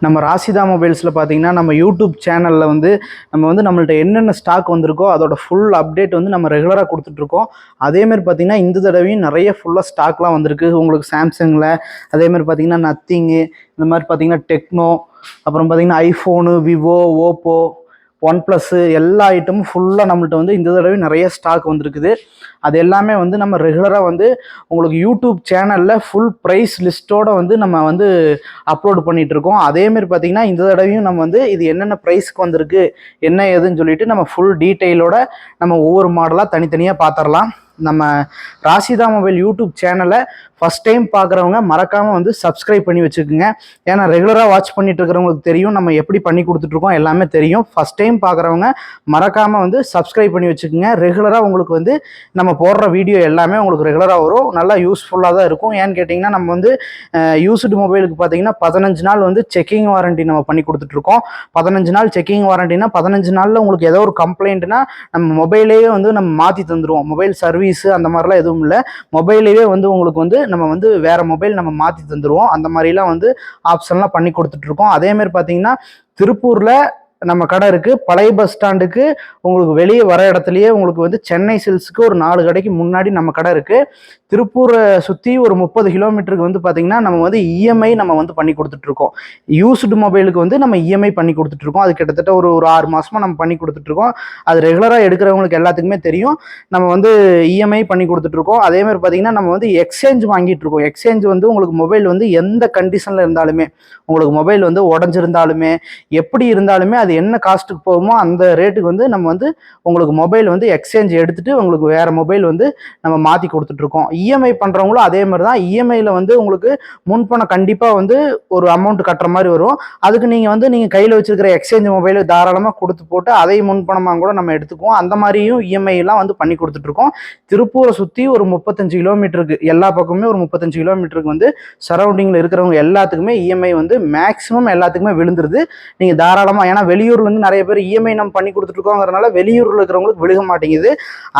நம்ம ராசிதா மொபைல்ஸில் பார்த்தீங்கன்னா நம்ம யூடியூப் சேனலில் நம்மள்ட்ட என்னென்ன ஸ்டாக் வந்திருக்கோ அதோட ஃபுல் அப்டேட் நம்ம ரெகுலராக கொடுத்துட்ருக்கோம். அதேமாதிரி பார்த்தீங்கன்னா இந்த தடவையும் நிறைய ஃபுல்லாக ஸ்டாக்லாம் வந்திருக்கு. உங்களுக்கு சாம்சங்கில் அதேமாதிரி பார்த்தீங்கன்னா நத்திங்கு, இந்த மாதிரி பார்த்தீங்கன்னா டெக்னோ, அப்புறம் பார்த்தீங்கன்னா iPhone, Vivo, Oppo, one plus எல்லா ஐட்டமும் ஃபுல்லாக நம்மள்ட்ட இந்த தடவை நிறைய ஸ்டாக் வந்திருக்குது. அது எல்லாமே நம்ம ரெகுலராக உங்களுக்கு யூடியூப் சேனலில் ஃபுல் ப்ரைஸ் லிஸ்ட்டோடு நம்ம அப்லோடு பண்ணிகிட்ருக்கோம். அதேமாரி பார்த்திங்கன்னா இந்த தடவையும் நம்ம இது என்னென்ன ப்ரைஸ்க்கு வந்திருக்கு என்ன ஏதுன்னு சொல்லிட்டு நம்ம ஃபுல் டீட்டெயிலோட நம்ம ஒவ்வொரு மாடலாக தனித்தனியாக பார்த்துடலாம். நம்ம ராசிதா மொபைல் யூடியூப் சேனலை ஃபஸ்ட் டைம் பார்க்குறவங்க மறக்காமல் சப்ஸ்கிரைப் பண்ணி வச்சுக்கோங்க. ஏன்னா ரெகுலராக வாட்ச் பண்ணிட்டு இருக்கிறவங்களுக்கு தெரியும் நம்ம எப்படி பண்ணி கொடுத்துட்ருக்கோம், எல்லாமே தெரியும். ஃபஸ்ட் டைம் பார்க்குறவங்க மறக்காமல் சப்ஸ்கிரைப் பண்ணி வச்சுக்கோங்க. ரெகுலராக உங்களுக்கு நம்ம போடுற வீடியோ எல்லாமே உங்களுக்கு ரெகுலராக வரும். நல்லா யூஸ்ஃபுல்லாக தான் இருக்கும். ஏன்னு கேட்டிங்கன்னா நம்ம யூஸ்டு மொபைலுக்கு பார்த்தீங்கன்னா 15 நாள் செக்கிங் வாரண்டி நம்ம பண்ணி கொடுத்துட்ருக்கோம். 15 நாள் செக்கிங் வாரண்டினா 15 நாளில் உங்களுக்கு ஏதோ ஒரு கம்ப்ளைண்ட்னா நம்ம மொபைலையே நம்ம மாற்றி தந்துடுவோம். மொபைல் சர்வீஸு அந்த மாதிரிலாம் எதுவும் இல்லை. மொபைலையே உங்களுக்கு நம்ம வேறு மொபைல் நம்ம மாற்றி தந்துடுவோம். அந்த மாதிரிலாம் ஆப்ஷன்லாம் பண்ணி கொடுத்துட்ருக்கோம். அதேமாதிரி பார்த்தீங்கன்னா திருப்பூரில் நம்ம கடை இருக்குது. பழைய பஸ் ஸ்டாண்டுக்கு உங்களுக்கு வெளியே வர இடத்துலையே உங்களுக்கு சென்னை சில்ஸுக்கு ஒரு 4 கடைக்கு முன்னாடி நம்ம கடை இருக்குது. திருப்பூரை சுற்றி ஒரு 30 கிலோமீட்டருக்கு பார்த்தீங்கன்னா நம்ம இஎம்ஐ நம்ம பண்ணி கொடுத்துட்ருக்கோம். யூஸ்டு மொபைலுக்கு நம்ம இஎம்ஐ பண்ணி கொடுத்துட்ருக்கோம். அது கிட்டத்தட்ட ஒரு 6 மாதமாக நம்ம பண்ணி கொடுத்துட்ருக்கோம். அது ரெகுலராக எடுக்கிறவங்களுக்கு எல்லாத்துக்குமே தெரியும். நம்ம இஎம்ஐ பண்ணி கொடுத்துட்ருக்கோம். அதேமாதிரி பார்த்தீங்கன்னா நம்ம எக்ஸ்சேஞ்ச் வாங்கிட்டு இருக்கோம். எக்ஸ்சேஞ்ச் எங்களுக்கு மொபைல் எந்த கண்டிஷனில் இருந்தாலுமே, உங்களுக்கு மொபைல் உடஞ்சிருந்தாலுமே எப்படி இருந்தாலுமே அது என்ன காஸ்ட்டுக்கு போகுமோ அந்த ரேட்டுக்கு நம்ம உங்களுக்கு மொபைல் எக்ஸ்சேஞ்ச் எடுத்துகிட்டு உங்களுக்கு வேறு மொபைல் நம்ம மாற்றி கொடுத்துட்ருக்கோம். இஎம்ஐ பண்ணுறவங்களும் அதே மாதிரி தான். இஎம்ஐயில் உங்களுக்கு முன்பணம் கண்டிப்பாக ஒரு அமௌண்ட் கட்டுற மாதிரி வரும். அதுக்கு நீங்கள் கையில் வச்சுருக்கிற எக்ஸ்சேஞ்ச் மொபைல் தாராளமாக கொடுத்து போட்டு அதை முன்பணமாக கூட நம்ம எடுத்துக்குவோம். அந்த மாதிரியும் இஎம்ஐலாம் பண்ணி கொடுத்துட்ருக்கோம். திருப்பூரை சுற்றி ஒரு 35 கிலோமீட்டருக்கு எல்லா பக்கமே ஒரு 35 கிலோமீட்டருக்கு சரௌண்டிங்கில் இருக்கிறவங்க எல்லாத்துக்குமே இஎம்ஐ மேக்ஸிமம் எல்லாத்துக்குமே விழுந்துருது. நீங்கள் தாராளமாக, ஏன்னா வெளியூர்லேருந்து நிறைய பேர் இஎம்ஐ நம்ம பண்ணி கொடுத்துட்ருக்கோங்கிறனால வெளியூரில் இருக்கிறவங்களுக்கு விழுக மாட்டேங்குது.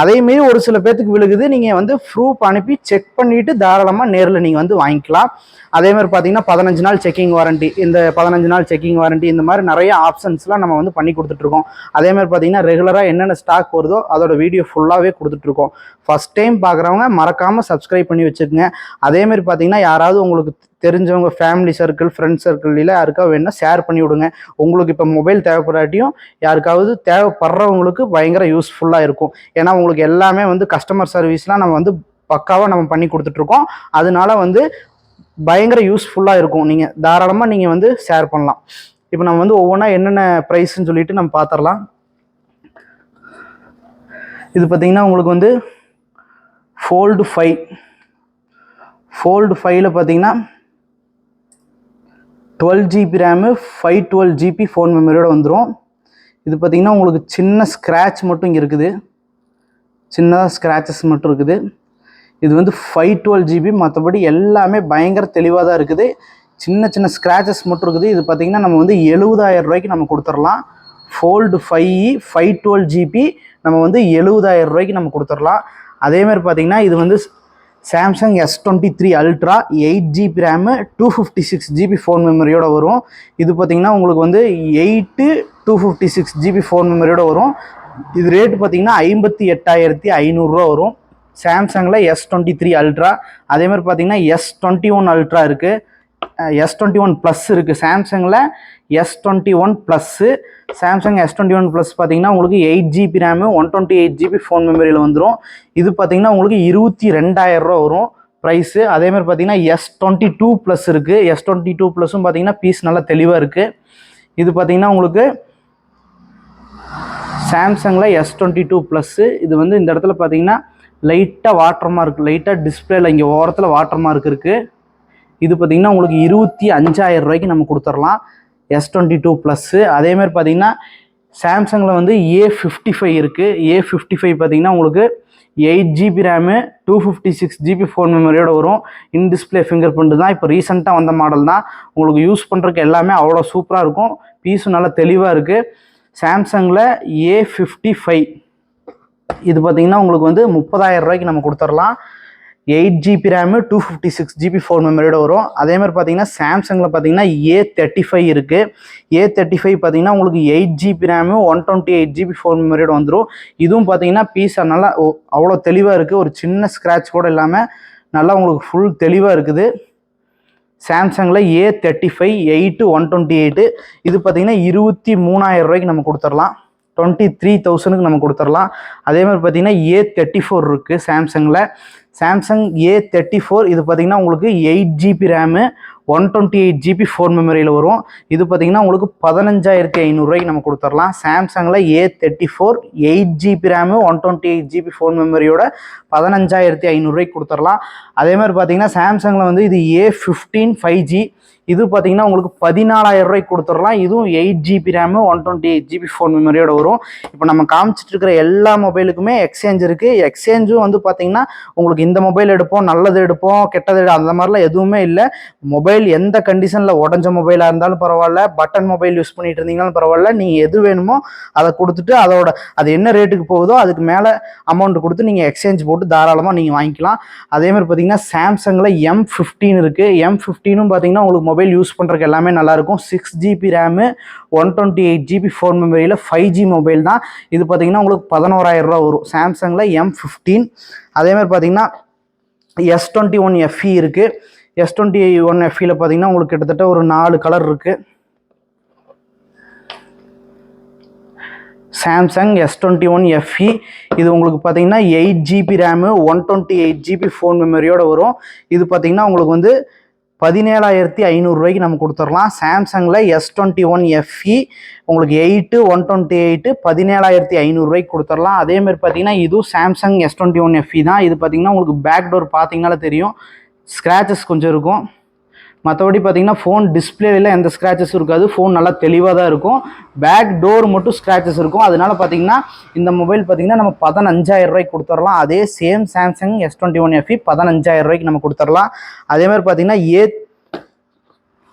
அதேமாரி ஒரு சில பேர்த்துக்கு விழுகுது. நீங்கள் ப்ரூஃப் அனுப்பி செக் பண்ணிவிட்டு தாராளமாக நேரில் நீங்கள் வாங்கிக்கலாம். அதேமாதிரி பார்த்தீங்கன்னா 15 நாள் செக்கிங் வாரண்டி, இந்த 15 நாள் செக்கிங் வாரண்டி, இந்த மாதிரி நிறைய ஆப்ஷன்ஸ்லாம் நம்ம பண்ணி கொடுத்துட்ருக்கோம். அதேமாதிரி பார்த்தீங்கன்னா ரெகுலராக என்னென்ன ஸ்டாக் வருதோ அதோட வீடியோ ஃபுல்லாகவே கொடுத்துட்ருக்கோம். ஃபஸ்ட் டைம் பார்க்குறவங்க மறக்காமல் சப்ஸ்கிரைப் பண்ணி வச்சுக்கோங்க. அதேமாதிரி பார்த்தீங்கன்னா யாராவது உங்களுக்கு தெரிஞ்சவங்க ஃபேமிலி சர்க்கிள், ஃப்ரெண்ட்ஸ் சர்க்கிளில் யாருக்காவது வேணுன்னா ஷேர் பண்ணி விடுங்க. உங்களுக்கு இப்போ மொபைல் தேவைப்படாட்டியும் யாருக்காவது தேவைப்படுறவங்களுக்கு பயங்கர யூஸ்ஃபுல்லாக இருக்கும். ஏன்னா உங்களுக்கு எல்லாமே கஸ்டமர் சர்வீஸ்லாம் நம்ம பக்காவாக நம்ம பண்ணி கொடுத்துட்ருக்கோம். அதனால பயங்கர யூஸ்ஃபுல்லாக இருக்கும். நீங்கள் தாராளமாக நீங்கள் ஷேர் பண்ணலாம். இப்போ நம்ம ஒவ்வொன்றா என்னென்ன ப்ரைஸ்ன்னு சொல்லிட்டு நம்ம பார்த்துடலாம். இது பார்த்திங்கன்னா உங்களுக்கு ஃபோல்டு 5 ஃபோல்டு 5ல் பார்த்தீங்கன்னா 12 GB ரேமு, 512 GB ஃபோன் மெமரியோட வந்துடும். இது பார்த்திங்கன்னா உங்களுக்கு சின்ன ஸ்க்ராட்ச் மட்டும் இங்கே இருக்குது. சின்னதாக ஸ்க்ராச்சஸ் மட்டும் இருக்குது. இது 512 GB, மற்றபடி எல்லாமே பயங்கர தெளிவாக தான் இருக்குது. சின்ன சின்ன ஸ்க்ராச்சஸ் மட்டும் இருக்குது. இது பார்த்திங்கன்னா நம்ம 70,000 ரூபாய்க்கு நம்ம கொடுத்துடலாம். ஃபோல்டு 5 512 GB நம்ம 70,000 ரூபாய்க்கு நம்ம கொடுத்துடலாம். அதேமாதிரி பார்த்திங்கன்னா இது Samsung S23 ultra 8 GB RAM, 256 GB phone மெமரியோட வரும். இது பார்த்திங்கன்னா உங்களுக்கு 8 256 GB ஃபோன் மெமரியோட வரும். இது ரேட்டு பார்த்திங்கன்னா 58,500 வரும். சாம்சங்கில் S23 அல்ட்ரா. அதேமாதிரி பார்த்திங்கன்னா S21 அல்ட்ரா இருக்குது, S21 ப்ளஸ் இருக்குது. சாம்சங்கில் S21 plus, Samsung S21 plus பார்த்திங்கன்னா உங்களுக்கு 8 GB ரேமு, 128 GB ஃபோன் மெமரியில் வந்துடும். இது பார்த்திங்கன்னா உங்களுக்கு 22,000 வரும் ப்ரைஸு. அதேமாதிரி பார்த்திங்கன்னா S22 ப்ளஸ் இருக்குது. S22 ப்ளஸும் பார்த்திங்கன்னா பீஸ் நல்லா தெளிவாக இருக்குது. இது பார்த்திங்கன்னா உங்களுக்கு சாம்சங்கில் S22 ப்ளஸ்ஸு. இது இந்த இடத்துல பார்த்திங்கன்னா லைட்டாக வாட்டர் மார்க், லைட்டாக டிஸ்பிளேல இங்கே ஓரத்தில் வாட்டர் மார்க் இருக்குது. இது பார்த்திங்கன்னா உங்களுக்கு 25,000 ரூபாய்க்கு நம்ம கொடுத்துடலாம் S22 ப்ளஸ்ஸு. அதேமாதிரி பார்த்திங்கன்னா சாம்சங்கில் A55 இருக்குது. A55 பார்த்திங்கன்னா உங்களுக்கு 8 GB ரேமு, 256 GB ஃபோன் மெமரியோட வரும். இன் டிஸ்பிளே ஃபிங்கர் பிரிண்ட் தான். இப்போ ரீசெண்டாக வந்த மாடல் தான். உங்களுக்கு யூஸ் பண்ணுறதுக்கு எல்லாமே அவ்வளோ சூப்பராக இருக்கும். பீஸும் நல்லா தெளிவாக இருக்குது. சாம்சங்கில் A55 இது பார்த்திங்கன்னா உங்களுக்கு 30,000 ரூபாய்க்கு நம்ம கொடுத்துடலாம். 8 GB ரேமு 256 GB ஃபோன் மெமரியோட வரும். அதே மாதிரி பார்த்தீங்கன்னா சாம்சங்கில் பார்த்தீங்கன்னா A35 இருக்குது. A35 பார்த்தீங்கன்னா உங்களுக்கு 8 GB ரேமு 128 GB ஃபோன் மெமரியோட வந்துடும். இதுவும் பார்த்தீங்கன்னா பீஸ் நல்லா அவ்வளோ தெளிவாக இருக்குது. ஒரு சின்ன ஸ்க்ராட்ச் கூட இல்லாமல் நல்லா உங்களுக்கு ஃபுல் தெளிவாக இருக்குது. சாம்சங்கில் A35 8 128 இது பார்த்தீங்கன்னா 23,000 ரூபாய்க்கு நம்ம கொடுத்துடலாம். 23,000க்கு நம்ம கொடுத்துடலாம். அதே மாதிரி பார்த்தீங்கன்னா A34 இருக்குது சாம்சங்கில். சாம்சங் A34 இது பார்த்தீங்கன்னா உங்களுக்கு 8 GB ரேமு 128 GB ஃபோன் மெமரியில் வரும். இது பார்த்தீங்கன்னா உங்களுக்கு 15,500 ரூபாய்க்கு நம்ம கொடுத்துடலாம். சாம்சங்கில் A34 8 GB RAM 128 GB phone மெமரியோட 15,500 ரூபாய்க்கு கொடுத்துடலாம். அதே மாதிரி பார்த்தீங்கன்னா சாம்சங்கில் வந்து இது A15 5G இது பார்த்தீங்கன்னா உங்களுக்கு 14,000 ரூபாய்க்கு கொடுத்துடலாம். இதுவும் 8 GB ரேமு 128 GB ஃபோன் மெமரியோட வரும். இப்போ நம்ம காமிச்சிட்டு இருக்கிற எல்லா மொபைலுக்குமே எக்ஸ்சேஞ்ச் இருக்குது. எக்ஸ்சேஞ்சும் வந்து பார்த்தீங்கன்னா உங்களுக்கு இந்த மொபைல் எடுப்போம், நல்லது எடுப்போம், கெட்டது அந்த மாதிரிலாம் எதுவுமே இல்லை. மொபைல் எந்த கண்டிஷனில் உடஞ்ச மொபைலாக இருந்தாலும் பரவாயில்ல, பட்டன் மொபைல் யூஸ் பண்ணிட்டு இருந்தீங்கன்னாலும் பரவாயில்ல, நீங்கள் எது வேணுமோ அதை கொடுத்துட்டு அது என்ன ரேட்டுக்கு போகுதோ அதுக்கு மேலே அமௌண்ட் கொடுத்து நீங்கள் எக்ஸ்சேஞ்ச் போட்டு தாராளமாக நீங்கள் வாங்கிக்கலாம். அதே மாதிரி பார்த்தீங்கன்னா சாம்சங்கில் M15 இருக்குது. M15ம் பார்த்தீங்கன்னா உங்களுக்கு மொபைல் யூஸ் பண்ணுறதுக்கு எல்லாமே நல்லாயிருக்கும். 6 GB ரேமு 128 GB ஃபோன் மெமரியில் 5G மொபைல் தான். இது பார்த்தீங்கன்னா உங்களுக்கு 11,000 ரூபா வரும் சாம்சங்கில் M15. அதே மாதிரி பார்த்தீங்கன்னா S21 FE இருக்குது. S21 FEயில் பார்த்தீங்கன்னா உங்களுக்கு கிட்டத்தட்ட ஒரு 4 கலர் இருக்குது. சாம்சங் S21 FE இது உங்களுக்கு பார்த்தீங்கன்னா 8 GB ரேமு 128 GB ஃபோன் மெமரியோட வரும். இது பார்த்தீங்கன்னா உங்களுக்கு வந்து 17,500 ரூபாய்க்கு நம்ம கொடுத்துடலாம். சாம்சங்கில் S21 FE உங்களுக்கு 8 128 17,500 ரூபாய்க்கு கொடுத்துடலாம். அதேமாதிரி பார்த்தீங்கன்னா இதுவும் சாம்சங் S21 FE தான். இது பார்த்தீங்கன்னா உங்களுக்கு பேக் டோர் பார்த்தீங்கன்னாலே தெரியும், ஸ்க்ராச்சஸ் கொஞ்சம் இருக்கும். மற்றபடி பார்த்தீங்கன்னா ஃபோன் டிஸ்பிளேல எந்த ஸ்க்ராச்சஸும் இருக்காது. ஃபோன் நல்லா தெளிவாக தான் இருக்கும். பேக் டோர் மட்டும் ஸ்க்ராச்சஸ் இருக்கும். அதனால பார்த்தீங்கன்னா இந்த மொபைல் பார்த்தீங்கன்னா நம்ம 15,000 ரூபாய்க்கு கொடுத்துடலாம். அதே சேம் சாம்சங் S21 FE 15,000 ரூபாய்க்கு நம்ம கொடுத்துடலாம். அதே மாதிரி பார்த்தீங்கன்னா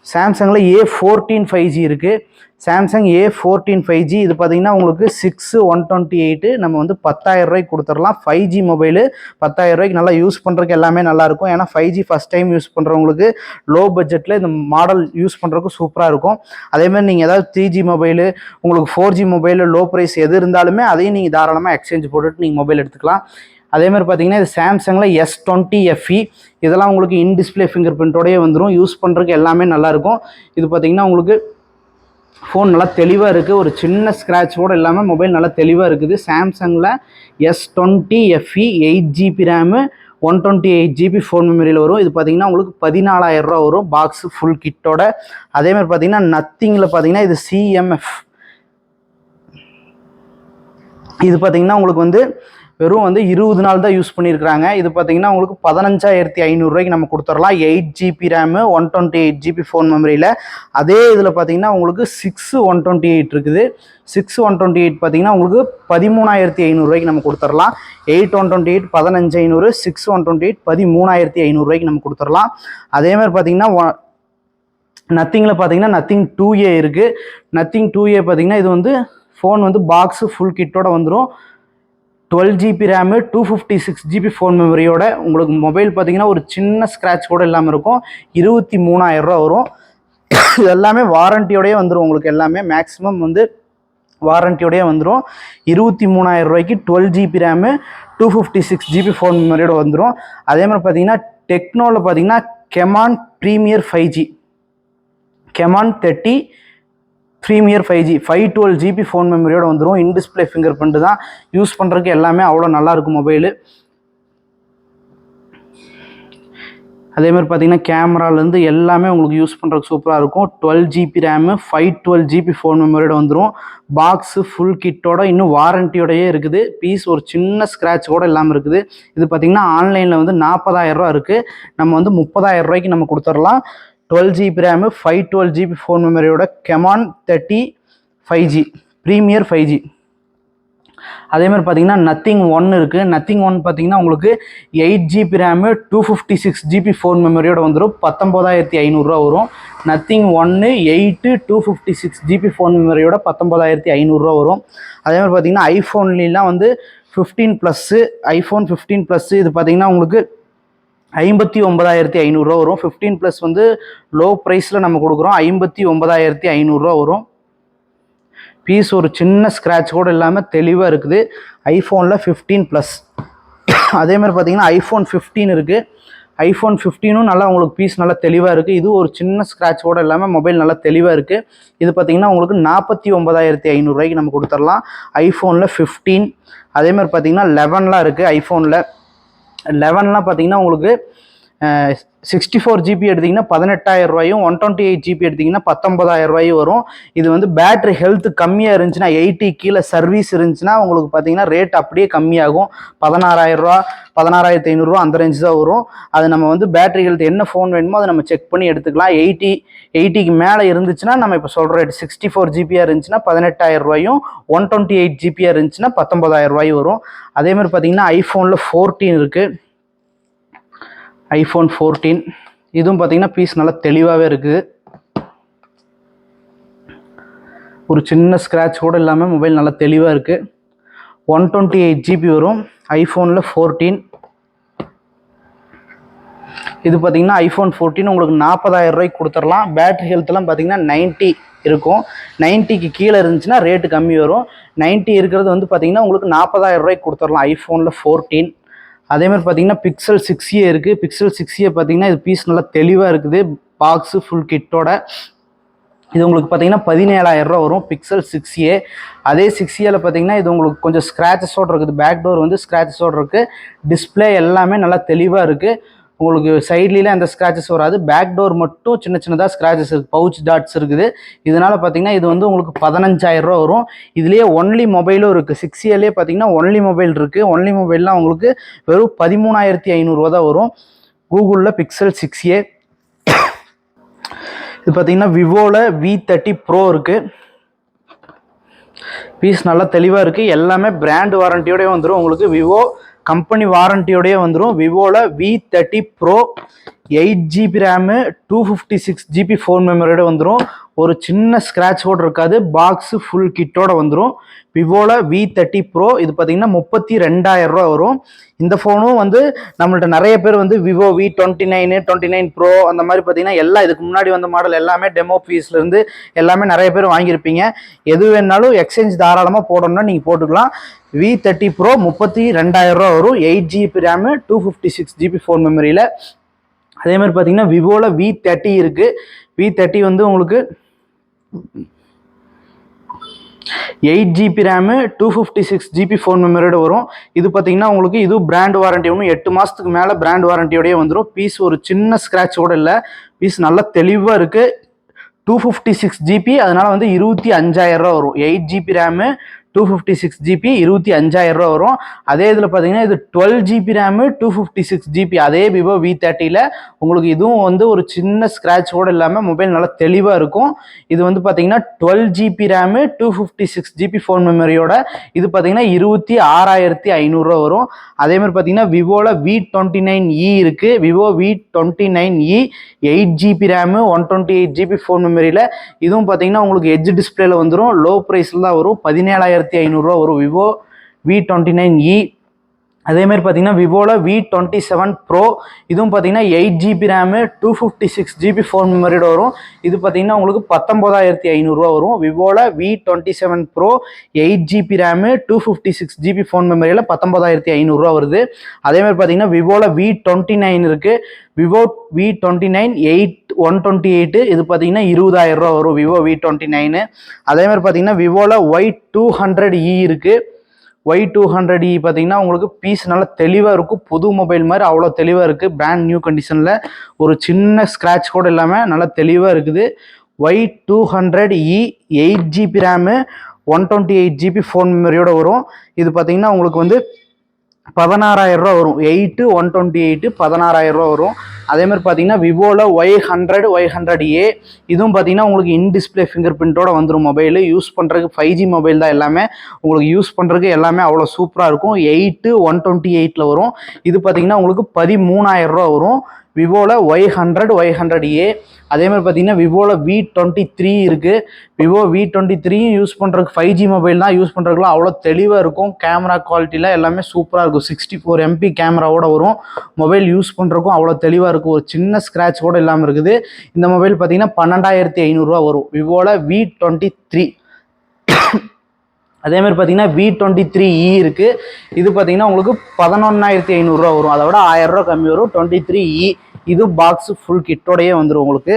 சாம்சங்கில் A14 5G இருக்குது. சாம்சங் A14 5G இது பார்த்தீங்கன்னா உங்களுக்கு 6 128 நம்ம வந்து 10,000 ரூபாய்க்கு கொடுத்துடலாம். 5G மொபைலு 10,000 ரூபாய்க்கு நல்லா யூஸ் பண்ணுறதுக்கு எல்லாமே நல்லாயிருக்கும். ஏன்னா 5G ஃபஸ்ட் டைம் யூஸ் பண்ணுறவங்களுக்கு லோ பட்ஜெட்டில் இந்த மாடல் யூஸ் பண்ணுறதுக்கு சூப்பராக இருக்கும். அதேமாதிரி நீங்கள் ஏதாவது 3G மொபைலு உங்களுக்கு 4G மொபைலு லோ ப்ரைஸ் எது இருந்தாலுமே அதையும் நீங்கள் தாராளமாக எக்ஸ்சேஞ்ச் போட்டுட்டு நீங்கள் மொபைல் எடுத்துக்கலாம். அதே மாதிரி பார்த்தீங்கன்னா இது சாம்சங்கில் S20 FE இதெல்லாம் உங்களுக்கு இன் டிஸ்பிளே ஃபிங்கர் பிரிண்ட்டோடயே வந்துடும். யூஸ் பண்ணுறதுக்கு எல்லாமே நல்லாயிருக்கும். இது பார்த்தீங்கன்னா உங்களுக்கு ஃபோன் நல்லா தெளிவாக இருக்குது. ஒரு சின்ன ஸ்க்ராட்ச் கூட இல்லாமல் மொபைல் நல்லா தெளிவாக இருக்குது. சாம்சங்கில் S20 FE 8 GB RAM 128 GB phone மெமரியில் வரும். இது பார்த்தீங்கன்னா உங்களுக்கு 14,000 ரூபா வரும் பாக்ஸு ஃபுல் கிட்டோட. அதேமாதிரி பார்த்தீங்கன்னா நத்திங்கில் பார்த்தீங்கன்னா இது CMF இது பார்த்தீங்கன்னா உங்களுக்கு வந்து வெறும் வந்து 20 நாள் தான் யூஸ் பண்ணியிருக்கிறாங்க. இது பார்த்தீங்கன்னா உங்களுக்கு 15,500 ரூபாய்க்கு நம்ம கொடுத்துடலாம். 8 GB ரேமு 128 GB ஃபோன் மெமரியில். அதே இதில் பார்த்தீங்கன்னா உங்களுக்கு 6 128 இருக்குது. 6 128 பார்த்தீங்கன்னா உங்களுக்கு 13,500 ரூபாய்க்கு நம்ம கொடுத்துடலாம். 8 128 15,500, 6 128 13,500 ரூபாய்க்கு நம்ம கொடுத்துடலாம். அதே மாதிரி பார்த்தீங்கன்னா நத்திங்கில் பார்த்தீங்கன்னா நத்திங் 2A இருக்குது. நத்திங் 2A பார்த்தீங்கன்னா இது வந்து ஃபோன் வந்து பாக்ஸு ஃபுல் கிட்டோட வந்துடும். 12 GB ரேமு 256 GB ஃபோன் மெமரியோட உங்களுக்கு மொபைல் பார்த்தீங்கன்னா ஒரு சின்ன ஸ்க்ராட்ச் கூட இல்லாமல் இருக்கும். 23,000 ரூபா வரும். இது எல்லாமே வாரண்டியோடய வந்துடும். உங்களுக்கு எல்லாமே மேக்ஸிமம் வந்து வாரண்டியோடய வந்துடும். 23,000 ரூபாய்க்கு 12 GB ரேமு 256 GB ஃபோன் மெமரியோட வந்துடும். அதே மாதிரி பார்த்தீங்கன்னா டெக்னோவில் பார்த்தீங்கன்னா Camon premier 5G Camon 30 premier 5G 512 GB phone மெமரியோட வந்துடும். இன் டிஸ்பிளே ஃபிங்கர் பிரிண்ட் தான். யூஸ் பண்ணுறதுக்கு எல்லாமே அவ்வளோ நல்லாயிருக்கும் மொபைலு. அதே மாதிரி பார்த்தீங்கன்னா கேமராலேருந்து எல்லாமே உங்களுக்கு யூஸ் பண்ணுறதுக்கு சூப்பராக இருக்கும். 12 GB ரேமு 512 GB ஃபோன் மெமரியோட வந்துடும். பாக்ஸு ஃபுல் கிட்டோட இன்னும் வாரண்டியோடையே இருக்குது. பீஸ் ஒரு சின்ன ஸ்க்ராட்ச் கூட இல்லாமல் இருக்குது. இது பார்த்திங்கன்னா ஆன்லைனில் வந்து 40,000 ரூபா இருக்குது. நம்ம வந்து 30,000 ரூபாய்க்கு நம்ம கொடுத்துடலாம். 12 GB ரேமு 512 GB ஃபோன் மெமரியோட கெமான் 30 5G ப்ரீமியர் 5G. அதே மாதிரி பார்த்தீங்கன்னா நத்திங் 1 இருக்குது. நத்திங் 1 பார்த்தீங்கன்னா உங்களுக்கு 8 GB ரேமு 256 GB ஃபோன் மெமரியோட வந்துடும். 19,500 ரூபா வரும். நத்திங் 1 8 256 GB ஃபோன் மெமரியோட 19,500 ரூபா வரும். அதே மாதிரி பார்த்தீங்கன்னா ஐஃபோன்லாம் வந்து 15 ப்ளஸ்ஸு ஐஃபோன் 15 ப்ளஸ்ஸு இது பார்த்தீங்கன்னா உங்களுக்கு 59,500 வரும். 15+ வந்து லோ ப்ரைஸில் நம்ம கொடுக்குறோம். 59,500 வரும். பீஸ் ஒரு சின்ன ஸ்க்ராட்ச் கூட இல்லாமல் தெளிவாக இருக்குது. ஐஃபோனில் 15+. அதே மாதிரி பார்த்தீங்கன்னா ஐஃபோன் 15 இருக்குது. ஐஃபோன் 15ம் நல்லா உங்களுக்கு பீஸ் நல்லா தெளிவாக இருக்குது. இது ஒரு சின்ன ஸ்க்ராட்ச் கூட இல்லாமல் மொபைல் நல்லா தெளிவாக இருக்குது. இது பார்த்தீங்கன்னா உங்களுக்கு 49,500 நம்ம கொடுத்துடலாம். ஐஃபோனில் 15. அதே மாதிரி பார்த்தீங்கன்னா 11லாம் இருக்குது. ஐஃபோனில் 11லாம் பார்த்தீங்கன்னா உங்களுக்கு 64 GB எடுத்திங்கன்னா 18,000 128 GB எடுத்திங்கன்னா 19,000 வரும். இது வந்து பேட்ரி ஹெல்த் கம்மியாக இருந்துச்சுன்னா 80 கீழே சர்வீஸ் இருந்துச்சுன்னா உங்களுக்கு பார்த்தீங்கன்னா ரேட் அப்படியே கம்மியாகும். 16,000 16,500 அந்த ரேஞ்சு தான் வரும். அது நம்ம வந்து பேட்ரி ஹெல்த் என்ன ஃபோன் வேணுமோ அதை நம்ம செக் பண்ணி எடுத்துக்கலாம். 80க்கு மேலே இருந்துச்சுன்னா நம்ம இப்போ சொல்கிற ரேட் 64 GB இருந்துச்சுன்னா 18,000 128 GB இருந்துச்சுன்னா 19,000 வரும். அதேமாதிரி பார்த்தீங்கன்னா ஐஃபோனில் 14 இருக்குது. ஐஃபோன் 14 இதுவும் பார்த்தீங்கன்னா பீஸ் நல்லா தெளிவாகவே இருக்குது. ஒரு சின்ன ஸ்க்ராட்ச் கூட இல்லாமல் மொபைல் நல்லா தெளிவாக இருக்குது. 128 GB வரும் ஐஃபோனில் 14. இது பார்த்தீங்கன்னா ஐஃபோன் 14 உங்களுக்கு 40,000 கொடுத்துடலாம். பேட்ரி ஹெல்த்லாம் பார்த்தீங்கன்னா 90 இருக்கும். 90க்கு கீழே இருந்துச்சுன்னா ரேட்டு கம்மி வரும். 90 இருக்கிறது வந்து பார்த்தீங்கன்னா உங்களுக்கு 40,000 கொடுத்துடலாம் ஐஃபோனில் 14. அதேமாதிரி பார்த்தீங்கன்னா பிக்சல் 6a இருக்குது. பிக்சல் 6a பார்த்தீங்கன்னா இது பீஸ் நல்லா தெளிவாக இருக்குது. பாக்ஸு ஃபுல் கிட்டோட இது உங்களுக்கு பார்த்தீங்கன்னா 17,000 வரும் பிக்சல் 6a. அதே 6aல பார்த்தீங்கன்னா இது உங்களுக்கு கொஞ்சம் ஸ்க்ராச்சஸோடு இருக்குது. பேக் டோர் வந்து ஸ்க்ராச்சஸோடு இருக்குது. டிஸ்பிளே எல்லாமே நல்லா தெளிவாக இருக்குது. உங்களுக்கு சைட்லாம் எந்த ஸ்க்ராச்சஸ் வராது. பேக் டோர் மட்டும் சின்ன சின்னதாக ஸ்க்ராச்சஸ் இருக்குது. பவுச் டாட்ஸ் இருக்குது. இதனால் பார்த்தீங்கன்னா இது வந்து உங்களுக்கு 15,000 வரும். இதுலேயே ஒன்லி மொபைலும் இருக்குது. 6aலே பார்த்தீங்கன்னா ஒன்லி மொபைல் இருக்குது. ஒன்லி மொபைல்லாம் உங்களுக்கு வெறும் 13,500 தான் வரும். கூகுளில் பிக்சல் 6a. இது பார்த்தீங்கன்னா விவோவில் V30 Pro இருக்குது. பீஸ் நல்லா தெளிவாக இருக்குது. எல்லாமே பிராண்ட் வாரண்டியோடய வந்துடும். உங்களுக்கு விவோ கம்பெனி வாரண்டியோடய வந்துடும். விவோவில் V30 Pro 8 GB RAM 256 GB phone மெமரியோட வந்துடும். ஒரு சின்ன ஸ்க்ராட்ச் கூட இருக்காது. பாக்ஸு ஃபுல் கிட்டோட வந்துடும். விவோவில் V30 Pro இது பார்த்தீங்கன்னா 32,000 வரும். இந்த ஃபோனும் வந்து நம்மள்ட்ட நிறைய பேர் வந்து விவோ V29 29 Pro அந்த மாதிரி பார்த்தீங்கன்னா எல்லாம் இதுக்கு முன்னாடி வந்த மாடல் எல்லாமே டெமோ பீஸ்லேருந்து எல்லாமே நிறைய பேர் வாங்கியிருப்பீங்க. எது வேணாலும் எக்ஸ்சேஞ்ச் தாராளமாக போடணும்னா நீங்கள் போட்டுக்கலாம். V30 Pro 32,000 வரும். 8 GB ரேமு 256 GB ஃபோன் மெமரியில். அதே மாதிரி பார்த்தீங்கன்னா விவோவில் V30 இருக்குது. V30 வந்து உங்களுக்கு 8 GB ரேமு 256 GB ஃபோன் மெமரியோட வரும். இது பார்த்தீங்கன்னா உங்களுக்கு இது பிராண்ட் வாரண்டி ஒன்று 8 மாதத்துக்கு மேலே பிராண்ட் வாரண்டியோடய வந்துடும். பீஸ் ஒரு சின்ன ஸ்க்ராட்ச் கூட இல்லை. பீஸ் நல்லா தெளிவாக இருக்குது. 256 GB அதனால் வந்து 25,000 வரும். 8 GB ரேமு 256 GB 25,000 வரும். அதே இதில் பார்த்தீங்கன்னா இது 12 GB ரேமு 256 GB அதே விவோ V30ல உங்களுக்கு இதுவும் வந்து ஒரு சின்ன ஸ்க்ராட்ச் கூட இல்லாமல் மொபைல் நல்லா தெளிவாக இருக்கும். இது வந்து பார்த்தீங்கன்னா 12 GB ரேமு 256 GB ஃபோன் மெமரியோட இது பார்த்தீங்கன்னா 26,500 வரும். அதேமாதிரி பார்த்தீங்கன்னா விவோவில் V29e இருக்குது. Vivo V29e 8 GB RAM 128 GB phone மெமரியில் இதுவும் பார்த்தீங்கன்னா உங்களுக்கு எட்ஜ் டிஸ்பிளேல வந்துடும். லோ ப்ரைஸில் தான் வரும். 17,500 வரும் விவோ V29e. அதேமாதிரி பார்த்தீங்கன்னா விவோவில் V27 Pro இதுவும் பார்த்தீங்கன்னா 8 GB ரேமு 256 GB ஃபோன் மெமரியோட வரும். இது பார்த்தீங்கன்னா உங்களுக்கு 19,500 வரும். விவோவில் V27 Pro 8 GB RAM 256 GB phone மெமரியில் 19,500 வருது. அதேமாதிரி பார்த்தீங்கன்னா விவோவில் V29 இருக்குது. விவோ V29 128 இது பார்த்தீங்கன்னா 20,000 வரும் விவோ V29. அதேமாதிரி பார்த்தீங்கன்னா விவோவில் Y200e இருக்குது. Y200e பார்த்தீங்கன்னா உங்களுக்கு பீஸ் நல்லா தெளிவாக இருக்கும். புது மொபைல் மாதிரி அவ்வளோ தெளிவாக இருக்குது. பிராண்ட் நியூ கண்டிஷனில் ஒரு சின்ன ஸ்க்ராட்ச் கூட இல்லாமல் நல்லா தெளிவாக இருக்குது. Y200e 8 GB RAM 128 GB phone மெமரியோட வரும். இது பார்த்தீங்கன்னா உங்களுக்கு வந்து 16,000 வரும். 8 128 16,000 வரும். அதேமாதிரி பார்த்தீங்கன்னா விவோவில் Y100A இதுவும் பார்த்தீங்கன்னா உங்களுக்கு இன் டிஸ்பிளே ஃபிங்கர் பிரிண்டோட வந்துடும். மொபைலு யூஸ் பண்ணுறதுக்கு 5G மொபைல் தான் எல்லாமே. உங்களுக்கு யூஸ் பண்ணுறதுக்கு எல்லாமே அவ்வளோ சூப்பராக இருக்கும். 8 128ல் வரும். இது பார்த்தீங்கன்னா உங்களுக்கு 13,000 வரும். விவோவில் Y100 அதே மாதிரி பார்த்தீங்கன்னா விவோவில் V23 இருக்குது. விவோ V23 யூஸ் பண்ணுறதுக்கு 5G மொபைல் தான், யூஸ் பண்ணுறதுக்குலாம் அவ்வளோ தெளிவாக இருக்கும். கேமரா குவாலிட்டியில் எல்லாமே சூப்பராக இருக்கும். 64 MP கேமராவோட வரும். மொபைல் யூஸ் பண்ணுறதுக்கும் அவ்வளோ தெளிவாக இருக்கும். ஒரு சின்ன ஸ்க்ராட்ச் கூட இல்லாமல் இருக்குது. இந்த மொபைல் பார்த்தீங்கன்னா 12,500 வரும் விவோவில் V23. அதே மாதிரி பார்த்தீங்கன்னா V23e இருக்குது. இது பார்த்தீங்கன்னா உங்களுக்கு 11,500 வரும். அதை விட 1000 கம்மி வரும். 23e இது பாக்ஸ் ஃபுல் கிட்டோடையே வந்துடும் உங்களுக்கு.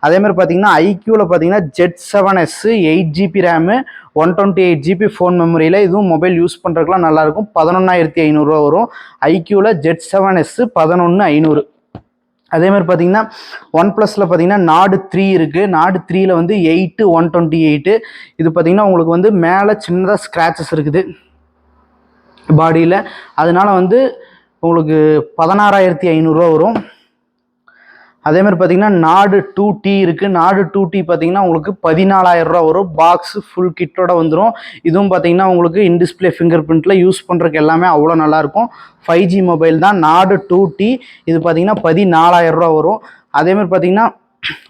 அதே மாதிரி பார்த்தீங்கன்னா ஐக்யூவில் பார்த்தீங்கன்னா Z7S 8GB RAM 128GB phone மெமரியில் இதுவும் மொபைல் யூஸ் பண்ணுறதுக்குலாம் நல்லாயிருக்கும். 11,500 வரும். ஐக்யூவில் Z7S 11,500. அதே மாதிரி பார்த்தீங்கன்னா OnePlusல பார்த்தீங்கன்னா Nord 3 இருக்குது. Nord 3ல வந்து 8 128. இது பார்த்தீங்கன்னா உங்களுக்கு வந்து மேலே சின்னதாக ஸ்க்ராச்சஸ் இருக்குது பாடியில். அதனால வந்து உங்களுக்கு 16,500 வரும். அதே மாதிரி பார்த்தீங்கன்னா Nord 2T இருக்குது. Nord 2T பார்த்தீங்கன்னா உங்களுக்கு 14,000 வரும். பாக்ஸ் ஃபுல் கிட்டோட வந்துடும். இதுவும் பார்த்தீங்கன்னா உங்களுக்கு இன்டிஸ்பிளே ஃபிங்கர் பிரிண்ட்டில் யூஸ் பண்ணுறதுக்கு எல்லாமே அவ்வளோ நல்லாயிருக்கும். 5G மொபைல் தான் Nord 2T. இது பார்த்தீங்கன்னா 14,000 வரும். அதே மாதிரி பார்த்தீங்கன்னா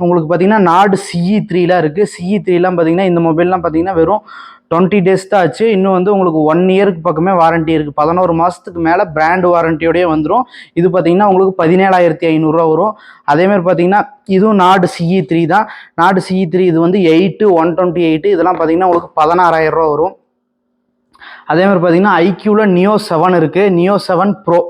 உங்களுக்கு பார்த்தீங்கன்னா Nord CE3லாம் இருக்குது. CE3லாம் பார்த்தீங்கன்னா இந்த மொபைல்லாம் பார்த்தீங்கன்னா வெறும் 20 days தான் ஆச்சு. இன்னும் வந்து உங்களுக்கு 1 இயருக்கு பக்கமே வாரண்ட்டி இருக்குது. 11 மாதத்துக்கு மேலே பிராண்ட் வாரண்ட்டியோடய வந்துடும். இது பார்த்தீங்கன்னா உங்களுக்கு 17,500 வரும். அதேமாதிரி பார்த்தீங்கன்னா இதுவும் Nord CE3 தான். Nord CE3 இது வந்து 8 128. இதெல்லாம் பார்த்தீங்கன்னா உங்களுக்கு 16,000 வரும். அதேமாதிரி பார்த்தீங்கன்னா ஐக்யூவில் Neo 7 இருக்குது. Neo 7 Pro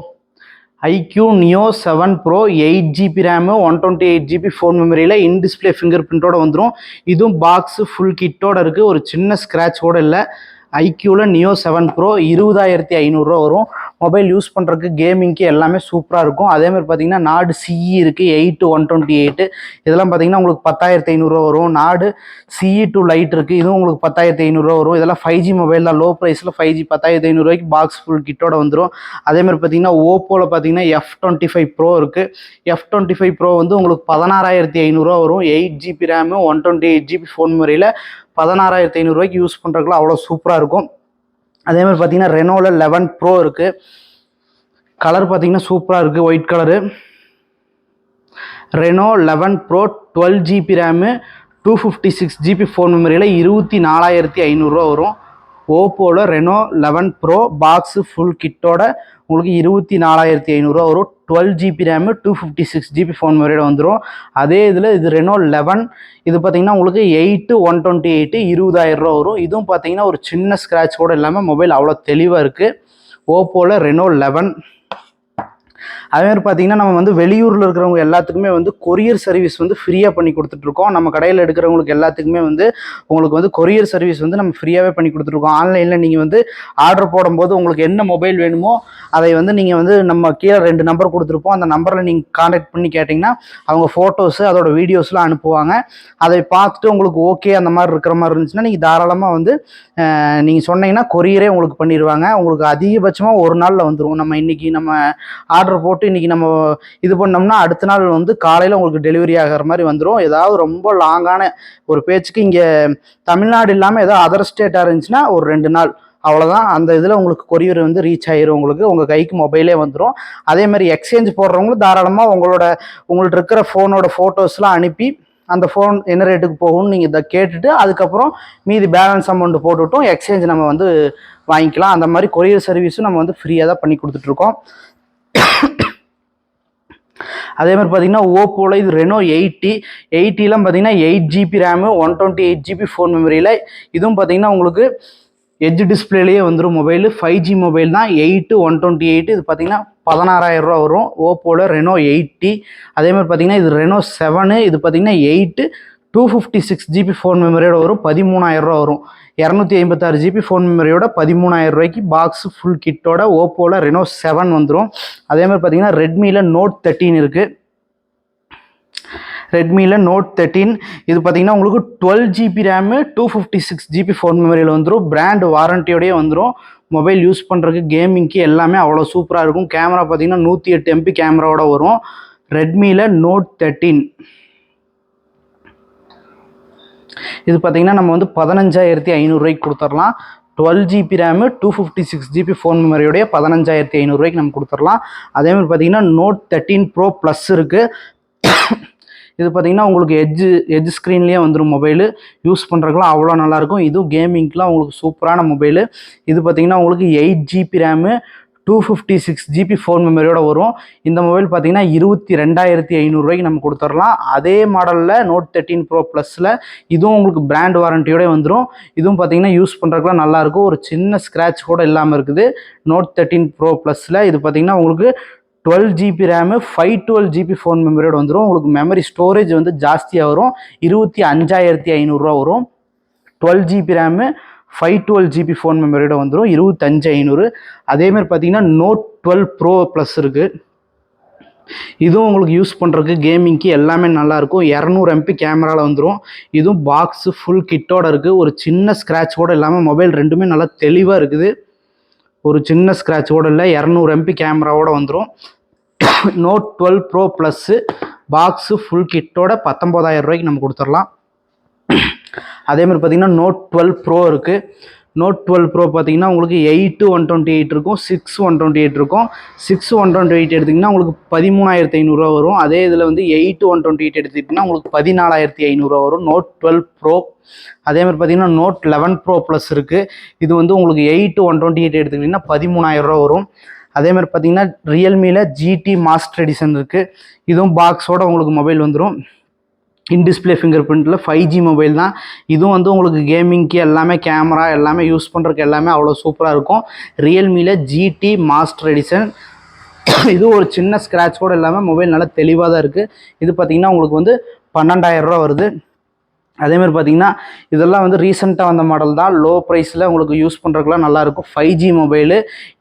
iQOO Neo 7 Pro 8GB RAM 128GB phone மெமரியில் இன்டிஸ்பிளே ஃபிங்கர் பிரிண்டோட வந்துடும். இதுவும் பாக்ஸு ஃபுல் கிட்டோட இருக்குது. ஒரு சின்ன ஸ்க்ராட்ச் கூட இல்லை. ஐக்யூவில் Neo 7 Pro 20,500 வரும். மொபைல் யூஸ் பண்ணுறதுக்கு கேமிங்க்கு எல்லாமே சூப்பராக இருக்கும். அதேமாதிரி பார்த்தீங்கன்னா Nord CE இருக்குது 8 128. இதெல்லாம் பார்த்தீங்கன்னா உங்களுக்கு 10,500 வரும். Nord CE2 Lite இருக்குது. இதுவும் உங்களுக்கு 10,500 வரும். இதெல்லாம் 5G மொபைல் தான். லோ ப்ரைஸில் 5G 10,500 பாக்ஸ் ஃபுல் கிட்டோட வந்துடும். அதேமாதிரி பார்த்தீங்கன்னா ஓப்போவில் பார்த்தீங்கன்னா F25 Pro இருக்குது. F25 Pro வந்து உங்களுக்கு 16,500 வரும். 8GB ரேமு 128GB ஃபோன் மெமரியில் 16,500 யூஸ் பண்ணுறதுக்குலாம் அவ்வளோ சூப்பராக இருக்கும். அதே மாதிரி பார்த்தீங்கன்னா ரெனோவில் 11 Pro இருக்குது. கலர் பார்த்தீங்கன்னா சூப்பராக இருக்குது, white colour. Reno 11 Pro 12GB RAM 256GB phone மெமரியில் 24,500 வரும். ஓப்போவில் ரெனோ 11 Pro பாக்ஸு ஃபுல் கிட்டோட உங்களுக்கு 24,500 வரும். 12GB ரேமு 256GB ஃபோன் மெமரியோட வந்துடும். அதே இதில் இது ரெனோ 11 இது பார்த்தீங்கன்னா உங்களுக்கு 8 128 20,000 வரும். இதுவும் பார்த்தீங்கன்னா ஒரு சின்ன ஸ்க்ராட்ச் கூட இல்லாமல் மொபைல் அவ்வளோ தெளிவாக இருக்குது. ஓப்போவில் ரெனோ 11. அதேமாதிரி பார்த்தீங்கன்னா நம்ம வந்து வெளியூரில் இருக்கிறவங்க எல்லாத்துக்குமே வந்து கொரியர் சர்வீஸ் வந்து ஃப்ரீயாக பண்ணி கொடுத்துட்ருக்கோம். நம்ம கடையில் எடுக்கிறவங்களுக்கு எல்லாத்துக்குமே வந்து உங்களுக்கு வந்து கொரியர் சர்வீஸ் வந்து நம்ம ஃப்ரீயாகவே பண்ணி கொடுத்துட்ருக்கோம். ஆன்லைனில் நீங்கள் வந்து ஆர்டர் போடும்போது உங்களுக்கு என்ன மொபைல் வேணுமோ அதை வந்து நீங்கள் வந்து நம்ம கீழே 2 நம்பர் கொடுத்துருப்போம். அந்த நம்பரில் நீங்கள் கான்டாக்ட் பண்ணி கேட்டிங்கன்னா அவங்க ஃபோட்டோஸு அதோட வீடியோஸ்லாம் அனுப்புவாங்க. அதை பார்த்துட்டு உங்களுக்கு ஓகே அந்த மாதிரி இருக்கிற மாதிரி இருந்துச்சுன்னா நீங்கள் தாராளமாக வந்து நீங்கள் சொன்னீங்கன்னா கொரியரே உங்களுக்கு பண்ணிடுவாங்க. உங்களுக்கு அதிகபட்சமாக ஒரு நாளில் வந்துடும். நம்ம இன்றைக்கி நம்ம ஆர்டர் போட்டு இன்றைக்கி நம்ம இது பண்ணோம்னா அடுத்த நாள் வந்து காலையில் உங்களுக்கு டெலிவரி ஆகிற மாதிரி வந்துடும். ஏதாவது ரொம்ப லாங்கான ஒரு பேச்சுக்கு இங்கே தமிழ்நாடு இல்லாமல் ஏதோ அதர் ஸ்டேட்டாக இருந்துச்சுன்னா ஒரு 2 நாள் அவ்வளோதான். அந்த இதில் உங்களுக்கு கொரியர் வந்து ரீச் ஆகிரும். உங்களுக்கு உங்கள் கைக்கு மொபைலே வந்துடும். அதேமாதிரி எக்ஸ்சேஞ்ச் போடுறவங்களும் தாராளமாக உங்கள்ட்ட இருக்கிற ஃபோனோட ஃபோட்டோஸ்லாம் அனுப்பி அந்த ஃபோன் என்ன ரேட்டுக்கு போகும்னு நீங்கள் இதை கேட்டுட்டு அதுக்கப்புறம் மீதி பேலன்ஸ் அமௌண்ட் போட்டுவிட்டோம் எக்ஸ்சேஞ்ச் நம்ம வந்து வாங்கிக்கலாம். அந்த மாதிரி கொரியர் சர்வீஸும் நம்ம வந்து ஃப்ரீயாக தான் பண்ணி கொடுத்துட்ருக்கோம். அதே மாதிரி பார்த்தீங்கன்னா ஓப்போவில் இது ரெனோ 80லாம் பார்த்தீங்கன்னா 8GB ரேமு 128GB ஃபோன் மெமரியில் இதுவும் பார்த்தீங்கன்னா உங்களுக்கு எட்ஜ் டிஸ்பிளேலேயே வந்துடும். மொபைல் 5G மொபைல் தான். 8 128 இது பார்த்தீங்கன்னா 16,000 வரும். ஓப்போவில் ரெனோ 80. அதே மாதிரி பார்த்தீங்கன்னா இது ரெனோ 7 இது பார்த்தீங்கன்னா 8 256GB ஃபோன் மெமரியோட வரும். 13,000 வரும். 256GB ஃபோன் மெமரியோட 13,000 பாக்ஸ் ஃபுல் கிட்டோட ஓப்போவில் ரெனோ 7 வந்துடும். அதே மாதிரி பார்த்தீங்கன்னா ரெட்மியில் நோட் 13 இருக்குது. ரெட்மியில் நோட் 13 இது பார்த்தீங்கன்னா உங்களுக்கு 12GB ரேமு 256GB ஃபோன் மெமரியில் வந்துடும். பிராண்ட் வாரண்டியோடய வந்துடும். மொபைல் யூஸ் பண்ணுறதுக்கு கேமிங்க்கு எல்லாமே அவ்வளோ சூப்பராக இருக்கும். கேமரா பார்த்தீங்கன்னா 108 MP கேமராவோட வரும். ரெட்மியில் நோட் 13 இது பார்த்தீங்கன்னா நம்ம வந்து 15,500 கொடுத்துடலாம். 12 GB ரேமு 256 GB ஃபோன் மெமரியோடைய 15,500 நம்ம கொடுத்துடலாம். அதேமாதிரி பார்த்தீங்கன்னா நோட் 13 ப்ரோ ப்ளஸ் இருக்குது. இது பார்த்தீங்கன்னா உங்களுக்கு எட்ஜ் ஸ்க்ரீன்லேயே வந்துடும். மொபைலு யூஸ் பண்ணுறதுக்குலாம் அவ்வளோ நல்லாயிருக்கும். இதுவும் கேமிங்க்கெலாம் உங்களுக்கு சூப்பரான மொபைலு. இது பார்த்தீங்கன்னா உங்களுக்கு 8 GB ரேமு 256 GB ஃபோன் மெமரியோட வரும். இந்த மொபைல் பார்த்தீங்கன்னா 22,500 நம்ம கொடுத்துடலாம். அதே மாடலில் நோட் 13 ப்ரோ ப்ளஸில் இதுவும் உங்களுக்கு பிராண்ட் வாரண்டியோட வந்துடும். இதுவும் பார்த்தீங்கன்னா யூஸ் பண்ணுறதுக்குலாம் நல்லாயிருக்கும். ஒரு சின்ன ஸ்க்ராட்ச் கூட இல்லாமல் இருக்குது நோட் 13 ப்ரோ ப்ளஸில். இது பார்த்தீங்கன்னா உங்களுக்கு 12 GB ரேமு 512 GB ஃபோன் மெமரியோட வந்துடும். உங்களுக்கு மெமரி ஸ்டோரேஜ் வந்து ஜாஸ்தியாக வரும். 25,500 வரும். 12 GB ரேமு 512 GB ஃபோன் மெமரியோட வந்துடும். 25,500. அதேமாதிரி பார்த்தீங்கன்னா நோட் 12 ப்ரோ ப்ளஸ் இருக்குது. இதுவும் உங்களுக்கு யூஸ் பண்ணுறதுக்கு கேமிங்க்கு எல்லாமே நல்லாயிருக்கும். 200 MP கேமராவில் வந்துடும். இதுவும் பாக்ஸு ஃபுல் கிட்டோட இருக்குது. ஒரு சின்ன ஸ்க்ராட்ச் கூட இல்லாமல் மொபைல் ரெண்டுமே நல்லா தெளிவாக இருக்குது. ஒரு சின்ன ஸ்க்ராட்ச் கூட இல்லை. 200 MP கேமராவோட வந்துடும். Note 12 pro plus box full கிட்டோட 19,000 நம்ம கொடுத்துடலாம். அதேமாதிரி பார்த்தீங்கன்னா நோட் 12 ப்ரோ இருக்குது. நோட் 12 ப்ரோ பார்த்தீங்கன்னா உங்களுக்கு 8/128 இருக்கும், 6/128 இருக்கும். 6/128 எடுத்திங்கன்னா உங்களுக்கு 13,500 வரும். அதே இதில் வந்து 8/128 எடுத்துக்கிட்டிங்கன்னா உங்களுக்கு 14,500 வரும். Note 12 bro. அதேமாதிரி பார்த்தீங்கன்னா நோட் 11 ப்ரோ ப்ளஸ் இருக்குது. இது வந்து உங்களுக்கு 8/128 எடுத்துக்கிட்டிங்கன்னா 13,000 வரும். அதேமாதிரி பார்த்தீங்கன்னா ரியல்மியில் GT மாஸ்டர் எடிஷன் இருக்குது. இதுவும் பாக்ஸோட உங்களுக்கு மொபைல் வந்துடும். இன்டிஸ்பிளே ஃபிங்கர் பிரிண்டில் 5G மொபைல் தான். இதுவும் வந்து உங்களுக்கு கேமிங்க்கு எல்லாமே கேமரா எல்லாமே யூஸ் பண்ணுறதுக்கு எல்லாமே அவ்வளோ சூப்பராக இருக்கும். ரியல்மியில் GT மாஸ்டர் எடிஷன். இது ஒரு சின்ன ஸ்க்ராட்ச் கூட இல்லாமல் மொபைல் நல்லா தெளிவாக தான் இருக்குது. இது பார்த்திங்கன்னா உங்களுக்கு வந்து 12,000 வருது. அதேமாதிரி பார்த்தீங்கன்னா இதெல்லாம் வந்து ரீசெண்டாக வந்த மாடல் தான். லோ ப்ரைஸில் உங்களுக்கு யூஸ் பண்ணுறதுக்குலாம் நல்லாயிருக்கும். 5G மொபைலு,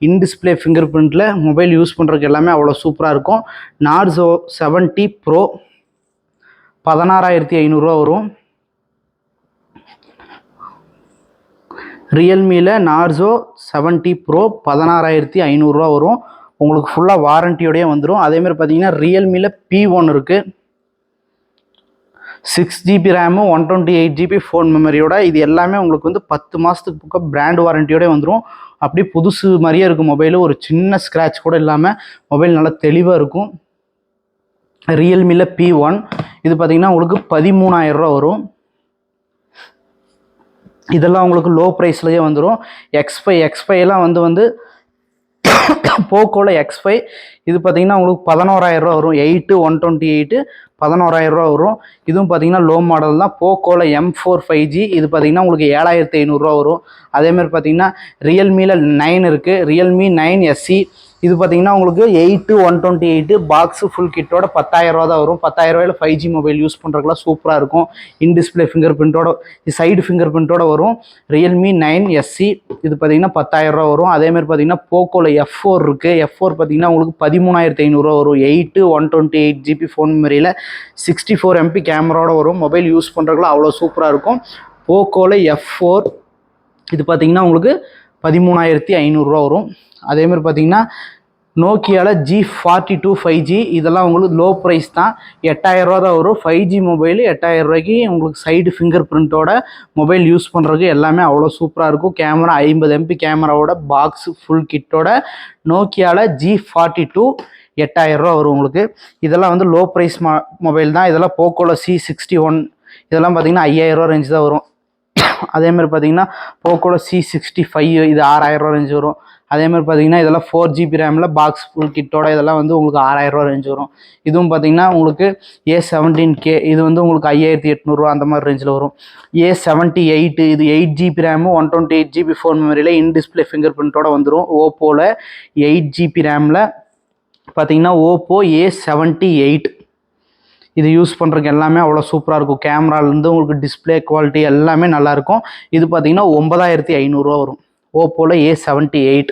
இன்டிஸ்பிளே ஃபிங்கர் பிரிண்டில் மொபைல் யூஸ் பண்ணுறதுக்கு எல்லாமே அவ்வளோ சூப்பராக இருக்கும். நார்சோ 70 ப்ரோ 16,500 வரும். ரியல்மியில் நார்சோ 70 ப்ரோ 16,500 வரும். உங்களுக்கு ஃபுல்லாக வாரண்டியோடய வந்துடும். அதேமாதிரி பார்த்தீங்கன்னா ரியல்மியில் P1 இருக்குது. 6 GB ரேமு 128 GB ஃபோன் மெமரியோட. இது எல்லாமே உங்களுக்கு வந்து 10 மாதத்துக்கு பக்கம் பிராண்ட் வாரண்டியோடய வந்துடும். அப்படியே புதுசு மாதிரியே இருக்கும் மொபைலு. ஒரு சின்ன ஸ்க்ராட்ச் கூட இல்லாமல் மொபைல் நல்லா தெளிவாக இருக்கும். ரியல்மியில் P1 இது பார்த்தீங்கன்னா உங்களுக்கு 13,000 வரும். இதெல்லாம் உங்களுக்கு லோ ப்ரைஸ்லேயே வந்துடும். X5 வந்து போக்கோவில் X5 இது பார்த்தீங்கன்னா உங்களுக்கு 11,000 வரும். 8/128 11,000 வரும். இதுவும் பார்த்தீங்கன்னா லோ மாடல் தான். போக்கோவில் M4 5G இது பார்த்தீங்கன்னா உங்களுக்கு 7,500 வரும். அதேமாதிரி பார்த்தீங்கன்னா ரியல்மியில் 9 இருக்குது. ரியல்மி 9 SE இது பார்த்தீங்கன்னா உங்களுக்கு 8/128 பாக்ஸு ஃபுல் கிட்டோட 10,000 தான் வரும். 10,000 5G மொபைல் யூஸ் பண்ணுறதுக்குலாம் சூப்பராக இருக்கும். இன்டிஸ்பிளே ஃபிங்கர் பிரிண்டோட சைடு ஃபிங்கர் பிரிண்டோட வரும். ரியல்மி 9 SE இது பார்த்தீங்கன்னா 10,000 வரும். அதேமாதிரி பார்த்தீங்கன்னா போக்கோவில் F4 இருக்குது. F4 பார்த்தீங்கன்னா உங்களுக்கு 13,500 வரும். 8/128 GB ஃபோன் மெமரியில் 64 MP கேமராவோட வரும். மொபைல் யூஸ் பண்ணுறதுக்குலாம் அவ்வளோ சூப்பராக இருக்கும். போக்கோவில் F4 இது பார்த்தீங்கன்னா உங்களுக்கு 13,500 வரும். அதேமாதிரி பார்த்தீங்கன்னா நோக்கியாவில் G42 5G இதெல்லாம் உங்களுக்கு லோ ப்ரைஸ் தான். 8,000 தான் வரும். 5G மொபைல் 8,000 உங்களுக்கு சைடு ஃபிங்கர் பிரிண்ட்டோட மொபைல் யூஸ் பண்ணுறதுக்கு எல்லாமே அவ்வளோ சூப்பராக இருக்கும். கேமரா 50 MP கேமராவோட பாக்ஸ் ஃபுல் கிட்டோட நோக்கியாவில் G42 8,000 வரும் உங்களுக்கு. இதெல்லாம் வந்து லோ ப்ரைஸ் மொபைல் தான். இதெல்லாம் போக்கோவில் C61 இதெல்லாம் பார்த்தீங்கன்னா 5,000 ரேஞ்ச் தான் வரும். அதேமாதிரி பார்த்தீங்கன்னா போக்கோவில் C65 இது 6,000 ரேஞ்ச் வரும். அதேமாதிரி பார்த்தீங்கன்னா இதெல்லாம் 4 GB ரேமில் பாக்ஸ் ஃபுல் கிட்டோட இதெல்லாம் வந்து உங்களுக்கு 6,000 ரேஞ்ச் வரும். இதுவும் பார்த்தீங்கன்னா உங்களுக்கு A17K இது வந்து உங்களுக்கு 5,800 அந்த மாதிரி ரேஞ்சில் வரும். A78 இது 8 GB ரேமு 128 GB ஃபோன் மெமரியில் இன்டிஸ்பிளே ஃபிங்கர் பிரிண்ட்டோட வந்துடும். ஓப்போவில் 8 GB ரேமில் பார்த்தீங்கன்னா ஓப்போ A78 இது யூஸ் பண்ணுறதுக்கு எல்லாமே அவ்வளோ சூப்பராக இருக்கும். கேமராலேருந்து உங்களுக்கு டிஸ்பிளே குவாலிட்டி எல்லாமே நல்லாயிருக்கும். இது பார்த்தீங்கன்னா 9,500 வரும். ஓப்போவில் A78.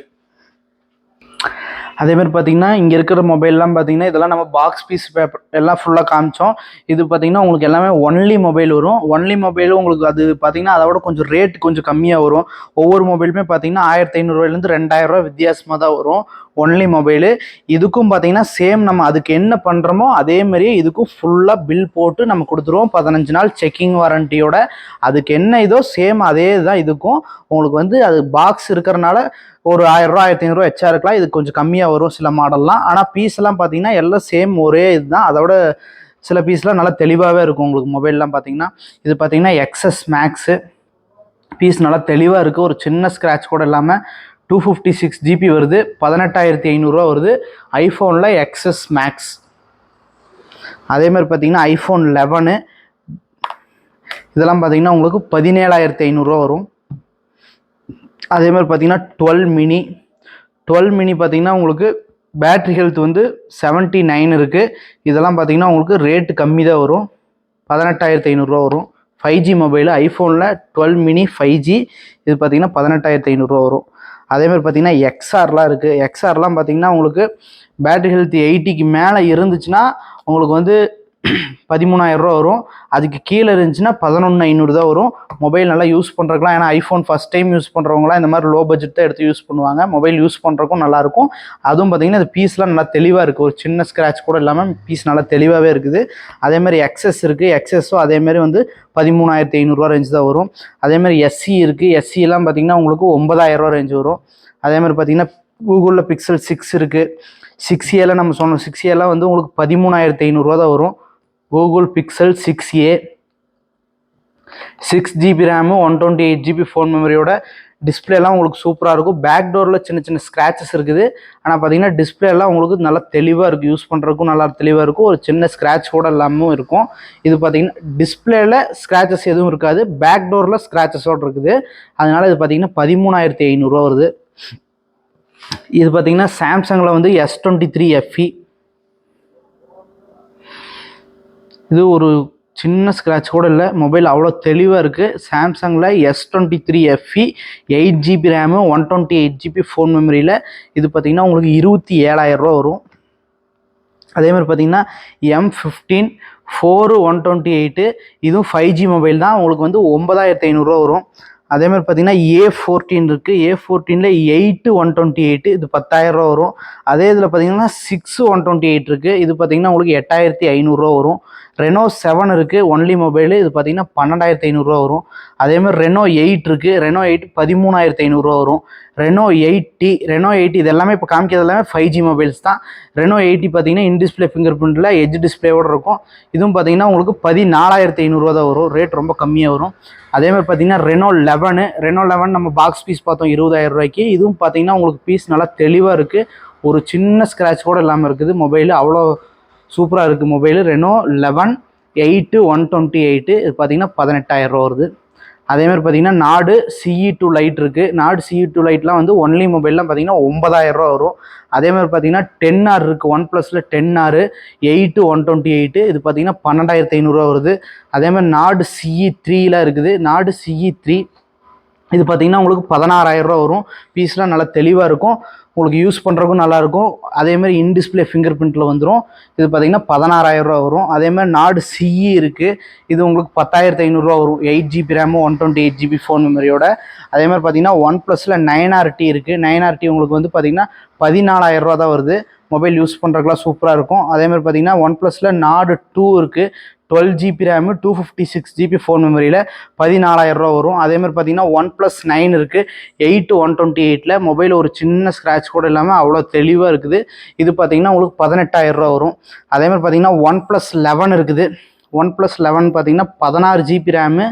அதேமாதிரி பார்த்தீங்கன்னா இங்கே இருக்கிற மொபைல்லாம் பார்த்தீங்கன்னா இதெல்லாம் நம்ம பாக்ஸ் பீஸ் பேப்பர் எல்லாம் ஃபுல்லாக காமிச்சோம். இது பார்த்தீங்கன்னா உங்களுக்கு எல்லாமே ஒன்லி மொபைல் வரும். ஒன்லி மொபைலும் உங்களுக்கு அது பார்த்தீங்கன்னா அதோட கொஞ்சம் ரேட் கொஞ்சம் கம்மியாக வரும். ஒவ்வொரு மொபைலுமே பார்த்தீங்கன்னா 1500 2000 வித்தியாசமாக தான் வரும் ஒன்லி மொபைலு. இதுக்கும் பார்த்தீங்கன்னா சேம் நம்ம அதுக்கு என்ன பண்ணுறோமோ அதே மாதிரியே இதுக்கும் ஃபுல்லாக பில் போட்டு நம்ம கொடுத்துருவோம். 15 நாள் செக்கிங் வாரண்டியோட. அதுக்கு என்ன இதோ சேம் அதே தான் இதுக்கும். உங்களுக்கு வந்து அது பாக்ஸ் இருக்கிறனால ஒரு 1000 1500 எச்சா இருக்கலாம். இது கொஞ்சம் கம்மியாக வரும் சில மாடல்லாம். ஆனால் பீஸ்லாம் பார்த்தீங்கன்னா எல்லாம் சேம் ஒரே இதுதான். அதோட சில பீஸ்லாம் நல்லா தெளிவாகவே இருக்கும் உங்களுக்கு மொபைல்லாம் பார்த்தீங்கன்னா. இது பார்த்தீங்கன்னா XS மேக்ஸு பீஸ் நல்லா தெளிவாக இருக்குது. ஒரு சின்ன ஸ்க்ராட்ச் கூட இல்லாமல் 256 GB வருது. 18500 வருது. ஐஃபோனில் XS மேக்ஸ். அதேமாதிரி பார்த்தீங்கன்னா ஐஃபோன் 11 இதெல்லாம் பார்த்தீங்கன்னா உங்களுக்கு 17500 வரும். அதேமாதிரி பார்த்தீங்கன்னா 12 மினி பார்த்தீங்கன்னா உங்களுக்கு பேட்ரி ஹெல்த் வந்து 79 இருக்குது. இதெல்லாம் பார்த்தீங்கன்னா உங்களுக்கு ரேட்டு கம்மி தான் வரும். 18500 வரும். 5G மொபைலு ஐஃபோனில் 12 மினி 5G இது பார்த்தீங்கன்னா 18500 வரும். அதேமாதிரி பார்த்தீங்கன்னா XRலாம் இருக்குது. XRலாம் பார்த்தீங்கன்னா உங்களுக்கு பேட்ரி ஹெல்த் 80க்கு மேலே இருந்துச்சுன்னா உங்களுக்கு வந்து 13000 வரும். அதுக்கு கீழே இருந்துச்சுன்னா 11500 தான் வரும். மொபைல் நல்லா யூஸ் பண்ணுறதுலாம். ஏன்னா ஐஃபோன் ஃபஸ்ட் டைம் யூஸ் பண்ணுறவங்களாம் இந்த மாதிரி லோ பட்ஜெட் தான் எடுத்து யூஸ் பண்ணுவாங்க. மொபைல் யூஸ் பண்ணுறக்கும் நல்லாயிருக்கும். அதுவும் பார்த்தீங்கன்னா இந்த பீஸ்லாம் நல்லா தெளிவாக இருக்குது. ஒரு சின்ன ஸ்க்ராட்ச் கூட இல்லாமல் பீஸ் நல்லா தெளிவாகவே இருக்குது. அதேமாதிரி XS இருக்குது. XSஸும் அதேமாதிரி வந்து 13500 ரேஞ்சு தான் வரும். அதேமாதிரி SE இருக்குது. SEலாம் பார்த்தீங்கன்னா உங்களுக்கு 9000 ரேஞ்சு வரும். அதேமாதிரி பார்த்தீங்கன்னா கூகுளில் Pixel 6 இருக்குது. 6A நம்ம சொன்னோம். 6Aலாம் வந்து உங்களுக்கு 13500 தான் வரும். Google Pixel 6A 6GB RAM 128GB phone மெமரியோட. டிஸ்பிளேலாம் உங்களுக்கு சூப்பராக இருக்கும். பேக் டோரில் சின்ன சின்ன ஸ்க்ராச்சஸ் இருக்குது. ஆனால் பார்த்தீங்கன்னா டிஸ்பிளேலாம் உங்களுக்கு நல்லா தெளிவாக இருக்குது. யூஸ் பண்ணுறதுக்கும் நல்லா தெளிவாக இருக்கும். ஒரு சின்ன ஸ்க்ராட்ச் கூட இல்லாமல் இருக்கும். இது பார்த்தீங்கன்னா டிஸ்பிளேல ஸ்க்ராச்சஸ் எதுவும் இருக்காது. பேக் டோரில் ஸ்க்ராச்சஸோடு இருக்குது. அதனால் இது பார்த்தீங்கன்னா 13500 வருது. இது பார்த்தீங்கன்னா சாம்சங்கில் வந்து S23 FE. இது ஒரு சின்ன ஸ்க்ராட்ச் கூட இல்லை. மொபைல் அவ்வளோ தெளிவாக இருக்குது. சாம்சங்கில் S23 FE 8GB RAM 128GB phone மெமரியில். இது பார்த்திங்கன்னா உங்களுக்கு 27000 வரும். அதேமாதிரி பார்த்திங்கன்னா M15 4 128 இதுவும் 5G மொபைல் தான். உங்களுக்கு வந்து 9500 வரும். அதேமாதிரி பார்த்தீங்கன்னா A14 இருக்குது. A14ல் 8 128 இது 10000 வரும். அதே இதில் பார்த்தீங்கன்னா 6 128 இருக்குது. இது பார்த்தீங்கன்னா உங்களுக்கு 8500 வரும். ரெனோ 7 இருக்குது. Only mobile. இது பார்த்தீங்கன்னா 12500 வரும். அதேமாதிரி ரெனோ 8 இருக்குது. ரெனோ 8 13500 வரும். ரெனோ 8 இது எல்லாமே இப்போ காமிக்கிறது எல்லாமே 5G மொபைல்ஸ் தான். ரெனோ 8 பார்த்தீங்கன்னா இன் டிஸ்பிளே ஃபிங்கர் பிரிண்டில் எட்ஜ் டிஸ்பிளேவோடு இருக்கும். இதுவும் பார்த்தீங்கன்னா உங்களுக்கு 14500 தான் வரும். ரேட் ரொம்ப கம்மியாக வரும். அதேமாதிரி பார்த்தீங்கன்னா ரெனோ 11 நம்ம பாக்ஸ் பீஸ் பார்த்தோம் 20000 ரூபாய்க்கு. இதுவும் பார்த்தீங்கன்னா உங்களுக்கு பீஸ் நல்லா தெளிவாக இருக்குது. ஒரு சின்ன ஸ்க்ராட்ச் கூட இல்லாமல் இருக்குது. மொபைலு அவ்வளோ சூப்பராக இருக்குது மொபைலு. ரெனோ 11 8 128 இது பார்த்தீங்கன்னா 18000 வருது. அதேமாதிரி பார்த்தீங்கன்னா நாடு CE2 லைட் இருக்குது. நாடு CE2 லைட்லாம் வந்து ஒன்லி மொபைல்லாம் பார்த்தீங்கன்னா 9000 வரும். அதேமாதிரி பார்த்தீங்கன்னா 10R இருக்குது. OnePlusல 10R 8 128 இது பார்த்தீங்கன்னா 12500 வருது. அதேமாதிரி நாடு CE3லாம் இருக்குது. நாடு CE3 இது பார்த்தீங்கன்னா உங்களுக்கு 16000 வரும். பீஸ்லாம் நல்லா தெளிவாக இருக்கும். உங்களுக்கு யூஸ் பண்ணுறதுக்கும் நல்லாயிருக்கும். அதேமாதிரி இன் டிஸ்பிளே ஃபிங்கர் பிரிண்ட்டில் வந்துடும். இது பார்த்தீங்கன்னா 16000 வரும். அதேமாதிரி நாடு CE இருக்குது. இது உங்களுக்கு 10500 வரும். 8GB RAM 128GB phone மெமரியோட. அதேமாதிரி பார்த்தீங்கன்னா OnePlusல 9RT இருக்குது. 9RT உங்களுக்கு வந்து பார்த்தீங்கன்னா 14000 தான் வருது. மொபைல் யூஸ் பண்ணுறதுக்குலாம் சூப்பராக இருக்கும். அதேமாதிரி பார்த்தீங்கன்னா OnePlusல நாடு 2 இருக்குது. 12GB ரேமு 256GB ஃபோன் மெமரியில் 14000 வரும். அதேமாதிரி பார்த்தீங்கன்னா OnePlus 9 இருக்குது. 8 128ல் மொபைல் ஒரு சின்ன ஸ்க்ராட்ச் கூட இல்லாமல் அவ்வளோ தெளிவாக இருக்குது. இது பார்த்தீங்கன்னா உங்களுக்கு 18000 வரும். அதேமாதிரி பார்த்தீங்கன்னா OnePlus 11 இருக்குது. OnePlus 11 பார்த்தீங்கன்னா 16GB ரேமு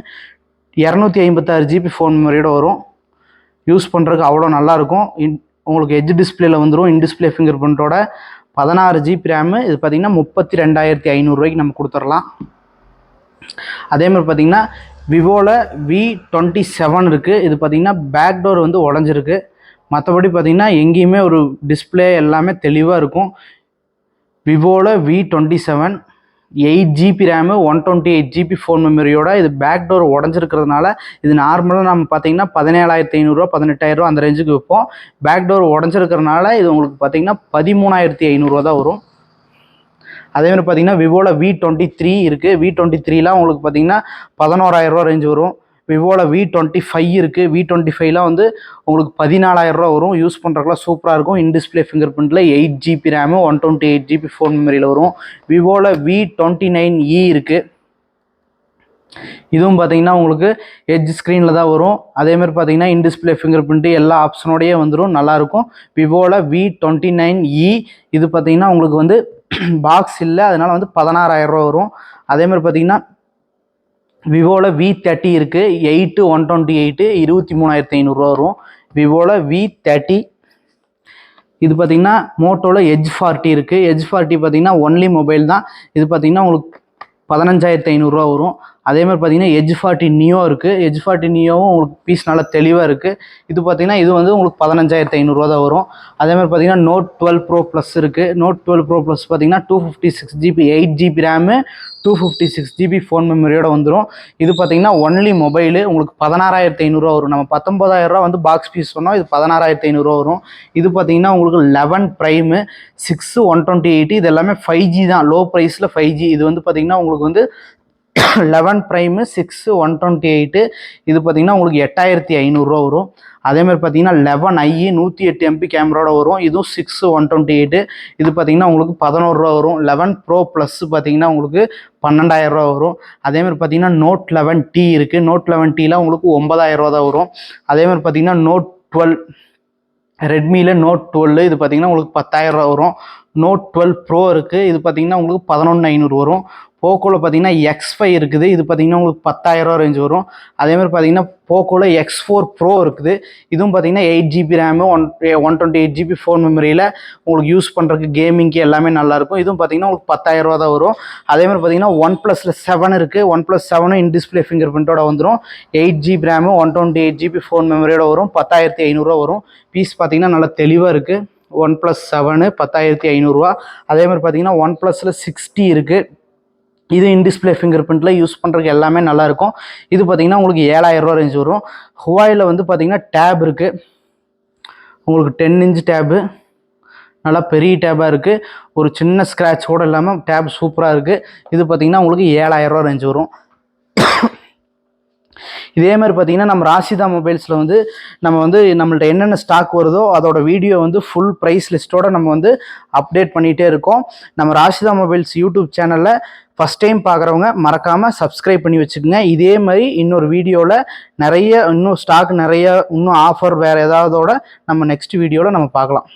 256GB ஃபோன் மெமரியோட வரும். யூஸ் பண்ணுறதுக்கு அவ்வளோ நல்லாயிருக்கும். உங்களுக்கு எட்ஜ் டிஸ்பிளேல வந்துடும். இன் டிஸ்பிளே ஃபிங்கர் பிரிண்டோட 16GB ரேமு. இது பார்த்தீங்கன்னா 32500 ரூபாய்க்கு நம்ம கொடுத்துடலாம். அதேமாதிரி பார்த்தீங்கன்னா விவோவில் V27 இருக்குது. இது பார்த்தீங்கன்னா பேக் டோர் வந்து உடஞ்சிருக்கு. மற்றபடி பார்த்தீங்கன்னா எங்கேயுமே ஒரு டிஸ்பிளே எல்லாமே தெளிவாக இருக்கும். விவோவில் V27 8 GB RAM 128 GB phone மெமரியோட இது பேக் டோர் உடஞ்சிருக்கிறதுனால இது நார்மலாக நம்ம பார்த்தீங்கன்னா 17,500 18,000 அந்த ரேஞ்சுக்கு விற்போம். பேக் டோர் உடஞ்சிருக்கிறதுனால இது உங்களுக்கு பார்த்தீங்கன்னா 13,500 தான் வரும். அதேமாதிரி பார்த்தீங்கன்னா விவோவில் V23 இருக்குது. V23லாம் உங்களுக்கு பார்த்தீங்கன்னா 11,000 ரேஞ்ச் வரும். விவோவில் V25 இருக்குது. V25லாம் வந்து உங்களுக்கு 14,000 வரும். யூஸ் பண்ணுறதுக்குலாம் சூப்பராக இருக்கும். இன்டிஸ்பிளே ஃபிங்கர் பிரிண்டில் 8 GB ரேமு 128 GB ஃபோன் மெமரியில் வரும். விவோவில் V29e இருக்குது. இதுவும் பார்த்தீங்கன்னா உங்களுக்கு எட்ஜ் ஸ்க்ரீனில் தான் வரும். அதேமாதிரி பார்த்தீங்கன்னா இன்டிஸ்பிளே ஃபிங்கர் பிரிண்ட்டு எல்லா ஆப்ஷனோடையே வந்துடும், நல்லாயிருக்கும். விவோவில் V29e இது பார்த்தீங்கன்னா உங்களுக்கு வந்து பாக்ஸ் இல்லை, அதனால் வந்து 16,000 வரும். அதேமாதிரி பார்த்தீங்கன்னா விவோவில் V30 இருக்குது. 8 128 23,500 வரும். விவோவில் V30 இது பார்த்தீங்கன்னா மோட்டோவில் எட்ஜ் 40 இருக்குது. எட்ஜ் 40 பார்த்தீங்கன்னா ஒன்லி மொபைல் தான். இது பார்த்தீங்கன்னா உங்களுக்கு 15,500 வரும். அதேமாதிரி பார்த்தீங்கன்னா எட்ஜ் 40 நியோ இருக்குது. எட்ஜ் 40 நியோவும் உங்களுக்கு பீஸ் நல்லா தெளிவாக இருக்குது. இது பார்த்தீங்கன்னா இது வந்து உங்களுக்கு 15,500 தான் வரும். அதேமாதிரி பார்த்தீங்கன்னா Note 12 Pro Plus இருக்குது. Note 12 Pro Plus பார்த்தீங்கன்னா 256 GB 8 GB RAM 256 GB phone மெமரியோட வந்துடும். இது பார்த்தீங்கன்னா ஒன்லி மொபைலு உங்களுக்கு 16,500 வரும். நம்ம 19,000 வந்து பாக்ஸ் பீஸ் சொன்னோம், இது 16,500 வரும். இது பார்த்தீங்கன்னா உங்களுக்கு 11 ப்ரைமு 6 128 இது எல்லாமே 5G தான், லோ ப்ரைஸில் 5G. இது வந்து பார்த்தீங்கன்னா உங்களுக்கு வந்து 11 ப்ரைமு 6 128 இது பார்த்தீங்கன்னா உங்களுக்கு 8,500 வரும். அதேமாதிரி பார்த்தீங்கன்னா 11i 108 MP கேமராவோட வரும். இதுவும் 6 128 இது பார்த்தீங்கன்னா உங்களுக்கு 11 வரும். 11 Pro Plus பார்த்தீங்கன்னா உங்களுக்கு 12,000 வரும். அதேமாதிரி பார்த்தீங்கன்னா Note 11T இருக்குது. Note 11Tலாம் உங்களுக்கு 9,000 தான் வரும். அதேமாதிரி பார்த்தீங்கன்னா Note 12 ரெட்மியில் Note 12 இது பார்த்தீங்கன்னா உங்களுக்கு 10,000 வரும். Note 12 Pro இருக்குது. இது பார்த்தீங்கன்னா உங்களுக்கு 11,500 வரும். போக்கோவில் பார்த்தீங்கன்னா X5 இருக்குது. இது பார்த்தீங்கன்னா உங்களுக்கு 10,000 ரேஞ்ச் வரும். அதேமாதிரி பார்த்தீங்கன்னா போக்கோவில் X4 Pro இருக்குது. இதுவும் பார்த்தீங்கன்னா 8 GB ரேமு 128 GB ஃபோன் மெமரியில் உங்களுக்கு யூஸ் பண்ணுறதுக்கு கேமிங்க்கு எல்லாமே நல்லாயிருக்கும். இதுவும் பார்த்தீங்கன்னா உங்களுக்கு 10,000 தான் வரும். அதேமாதிரி பார்த்தீங்கன்னா OnePlusல 7 இருக்குது. OnePlus 7 இன்டிஸ்பிளே ஃபிங்கர் பிரிண்டோட வந்துடும். 8 GB ரேமு 128 GB ஃபோன் மெமரியோட வரும். 10,500 வரும். பீஸ் பார்த்தீங்கன்னா நல்லா தெளிவாக இருக்குது. OnePlus 7 10,500. அதேமாதிரி பார்த்தீங்கன்னா OnePlusல 60 இருக்குது. இது இன்டிஸ்பிளே ஃபிங்கர் பிரிண்ட்டில் யூஸ் பண்ணுறதுக்கு எல்லாமே நல்லாயிருக்கும். இது பார்த்தீங்கன்னா உங்களுக்கு 7,000 ரேஞ்ச் வரும். ஹுவாயில் வந்து பார்த்தீங்கன்னா டேப் இருக்குது. உங்களுக்கு 10 inch டேபு நல்லா பெரிய டேபாக இருக்குது. ஒரு சின்ன ஸ்க்ராட்ச் கூட இல்லாமல் டேப் சூப்பராக இருக்குது. இது பார்த்தீங்கன்னா உங்களுக்கு 7,000 ரேஞ்ச் வரும். இதே மாதிரி பார்த்தீங்கன்னா நம்ம ராசிதா மொபைல்ஸில் வந்து நம்ம வந்து நம்மள்ட்ட என்னென்ன ஸ்டாக் வருதோ அதோட வீடியோ வந்து ஃபுல் ப்ரைஸ் லிஸ்ட்டோட நம்ம வந்து அப்டேட் பண்ணிகிட்டே இருக்கோம். நம்ம ராசிதா மொபைல்ஸ் யூடியூப் சேனலில் ஃபஸ்ட் டைம் பார்க்குறவங்க மறக்காமல் சப்ஸ்கிரைப் பண்ணி வச்சுக்கோங்க. இதே மாதிரி இன்னொரு வீடியோவில் நிறைய இன்னும் ஸ்டாக் நிறைய இன்னும் ஆஃபர் வேறு ஏதாவதோட நம்ம நெக்ஸ்ட் வீடியோவில் நம்ம பார்க்கலாம்.